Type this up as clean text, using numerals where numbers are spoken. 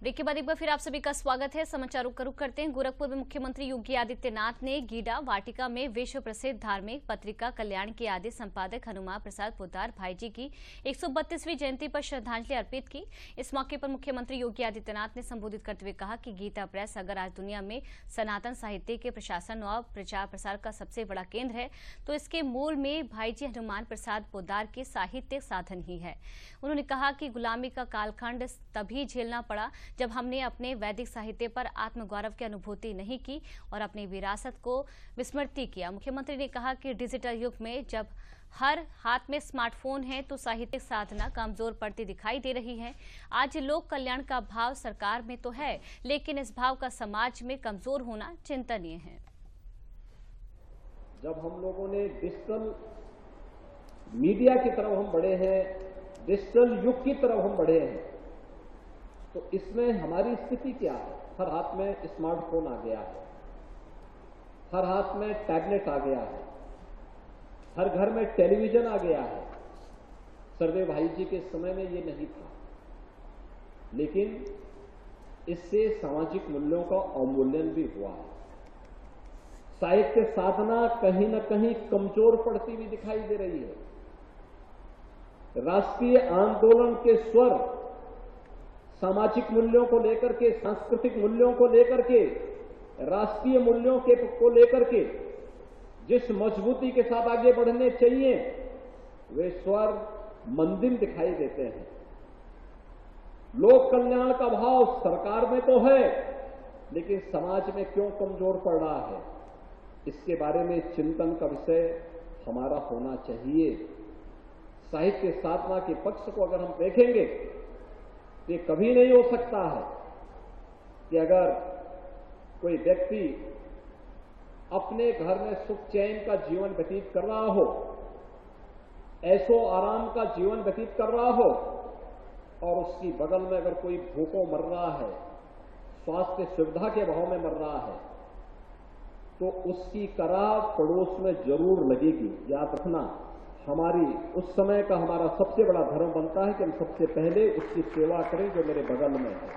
Break के बाद एक बार फिर आप सभी का स्वागत है। समाचारों का रुख करते हैं। गोरखपुर में मुख्यमंत्री योगी आदित्यनाथ ने गीडा वाटिका में विश्व प्रसिद्ध धार्मिक पत्रिका कल्याण के आदि संपादक हनुमान प्रसाद पोद्दार भाईजी की 132वीं जयंती पर श्रद्धांजलि अर्पित की। इस मौके पर मुख्यमंत्री योगी आदित्यनाथ ने संबोधित करते हुए कहा कि गीता प्रेस अगर आज दुनिया में सनातन साहित्य के प्रशासन और प्रचार प्रसार का सबसे बड़ा केंद्र है तो इसके मूल में भाईजी हनुमान प्रसाद पोद्दार के साहित्यिक साधन ही है। उन्होंने कहा कि गुलामी का कालखंड तभी झेलना पड़ा जब हमने अपने वैदिक साहित्य पर आत्मगौरव की अनुभूति नहीं की और अपनी विरासत को विस्मृत किया। मुख्यमंत्री ने कहा कि डिजिटल युग में जब हर हाथ में स्मार्टफोन है तो साहित्यिक साधना कमजोर पड़ती दिखाई दे रही है। आज लोक कल्याण का भाव सरकार में तो है, लेकिन इस भाव का समाज में कमजोर होना चिंतनीय है। जब हम लोगों ने डिजिटल मीडिया की तरफ हम बढ़े हैं, डिजिटल युग की तरफ हम बढ़े हैं, तो इसमें हमारी स्थिति क्या है? हर हाथ में स्मार्टफोन आ गया है, हर हाथ में टैबलेट आ गया है, हर घर में टेलीविजन आ गया है। सर्वे भाई जी के समय में ये नहीं था, लेकिन इससे सामाजिक मूल्यों का अवमूल्यन भी हुआ है। साहित्य साधना कहीं न कहीं कमजोर पड़ती हुई दिखाई दे रही है। राष्ट्रीय आंदोलन के स्वर सामाजिक मूल्यों को लेकर के, सांस्कृतिक मूल्यों को लेकर के, राष्ट्रीय मूल्यों को लेकर के जिस मजबूती के साथ आगे बढ़ने चाहिए, वे स्वर मंदिर दिखाई देते हैं। लोक कल्याण का भाव सरकार में तो है, लेकिन समाज में क्यों कमजोर पड़ रहा है, इसके बारे में चिंतन का विषय हमारा होना चाहिए। साहित्य साधना के पक्ष को अगर हम देखेंगे तो ये कभी नहीं हो सकता है कि अगर कोई व्यक्ति अपने घर में सुख चैन का जीवन व्यतीत कर रहा हो, ऐशो आराम का जीवन व्यतीत कर रहा हो, और उसकी बगल में अगर कोई भूखों मर रहा है, स्वास्थ्य सुविधा के अभाव में मर रहा है, तो उसकी कराह पड़ोस में जरूर लगेगी। याद रखना, हमारी उस समय का हमारा सबसे बड़ा धर्म बनता है कि हम सबसे पहले उसकी सेवा करें जो मेरे बगल में है।